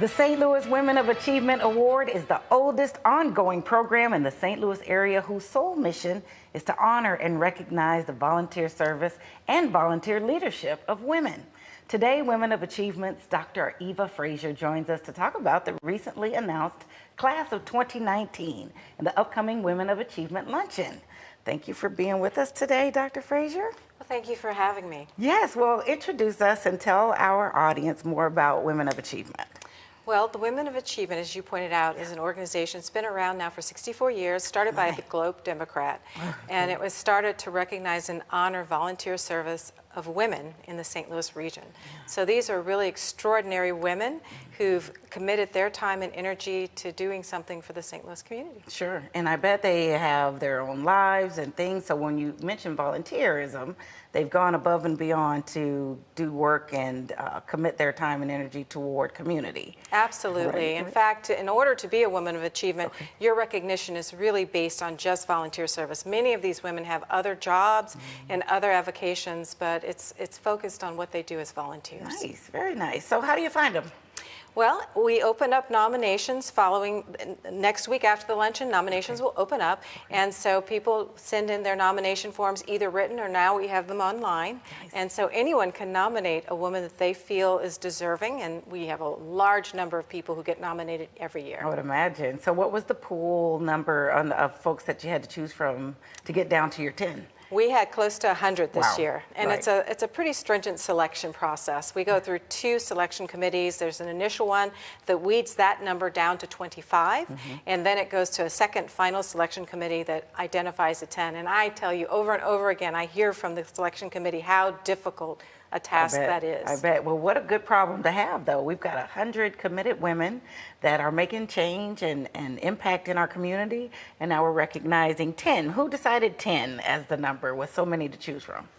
The St. Louis Women of Achievement Award is the oldest ongoing program in the St. Louis area whose sole mission is to honor and recognize the volunteer service and volunteer leadership of women. Today, Women of Achievement's Dr. Eva Frazer joins us to talk about the recently announced class of 2019 and the upcoming Women of Achievement Luncheon. Thank you for being with us today, Dr. Frazer. Well, thank you for having me. Yes, well, introduce us and tell our audience more about Women of Achievement. Well, the Women of Achievement, as you pointed out, is an organization that's been around now for 64 years, started by the Globe Democrat, and it was started to recognize and honor volunteer service of women in the St. Louis region. So these are really extraordinary women who've committed their time and energy to doing something for the St. Louis community. Sure, and I bet they have their own lives and things, so when you mention volunteerism, they've gone above and beyond to do work and commit their time and energy toward community. Absolutely. In fact, in order to be a Woman of Achievement, your recognition is really based on just volunteer service. Many of these women have other jobs and other avocations, but it's focused on what they do as volunteers. Nice, very nice. So how do you find them? Well, we open up nominations following next week after the luncheon. Nominations will open up, and so people send in their nomination forms, either written or now we have them online. Nice. And so anyone can nominate a woman that they feel is deserving, and we have a large number of people who get nominated every year. I would imagine. So what was the pool number of folks that you had to choose from to get down to your 10? We had close to 100 this year, and Right. it's a pretty stringent selection process. We go through 2 selection committees. There's an initial one that weeds that number down to 25, and then it goes to a second final selection committee that identifies a 10. And I tell you over and over again, I hear from the selection committee how difficult a task that is. I bet. Well, what a good problem to have, though. We've got 100 committed women that are making change and impact in our community, and now we're recognizing 10. Who decided 10 as the number with so many to choose from?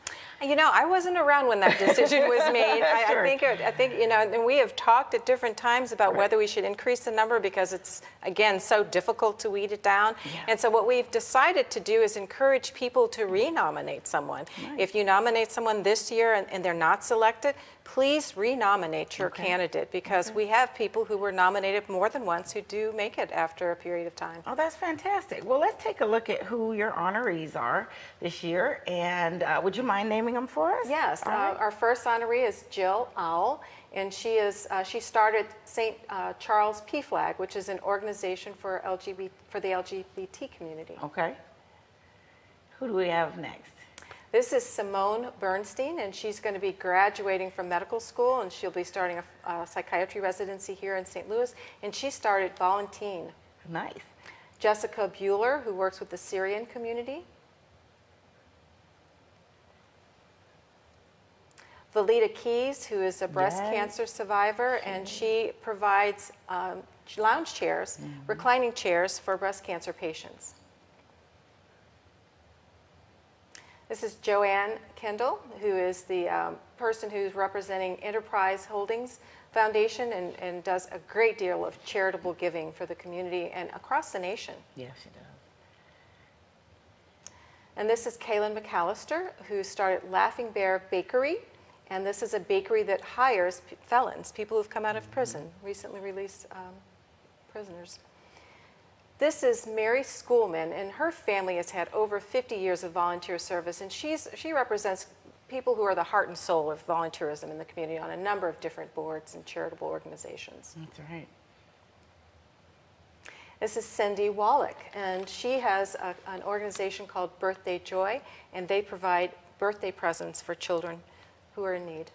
You know, I wasn't around when that decision was made. Sure. I think, you know, and we have talked at different times about whether we should increase the number because it's, again, so difficult to weed it down. Yeah. And so what we've decided to do is encourage people to re-nominate someone. Nice. If you nominate someone this year and they're not selected, please re-nominate your candidate because we have people who were nominated more than once who do make it after a period of time. Oh, that's fantastic. Well, let's take a look at who your honorees are this year, and would you mind naming them for us? Yes, All right. our first honoree is Jill Owl, and she started St. Charles PFLAG, which is an organization for the LGBT community. Okay. Who do we have next? This is Simone Bernstein, and she's going to be graduating from medical school, and she'll be starting a psychiatry residency here in St. Louis, and she started Volunteen. Nice. Jessica Bueller, who works with the Syrian community. Valita Keys, who is a breast cancer survivor, and she provides lounge chairs, reclining chairs for breast cancer patients. This is Joanne Kendall, who is the person who's representing Enterprise Holdings Foundation and does a great deal of charitable giving for the community and across the nation. Yes, she does. And this is Kaylin McAllister, who started Laughing Bear Bakery. And this is a bakery that hires felons, people who've come out of prison, recently released prisoners. This is Mary Schoolman, and her family has had over 50 years of volunteer service, and she represents people who are the heart and soul of volunteerism in the community on a number of different boards and charitable organizations. That's right. This is Cindy Wallach, and she has an organization called Birthday Joy, and they provide birthday presents for children who are in need.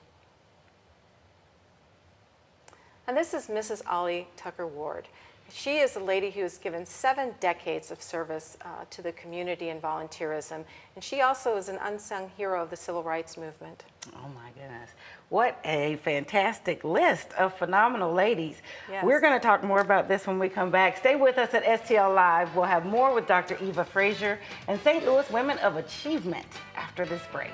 And this is Mrs. Ollie Tucker Ward. She is a lady who has given 7 decades of service to the community and volunteerism, and she also is an unsung hero of the civil rights movement. Oh my goodness. What a fantastic list of phenomenal ladies. Yes. We're going to talk more about this when we come back. Stay with us at STL Live. We'll have more with Dr. Eva Frazer and St. Louis Women of Achievement after this break.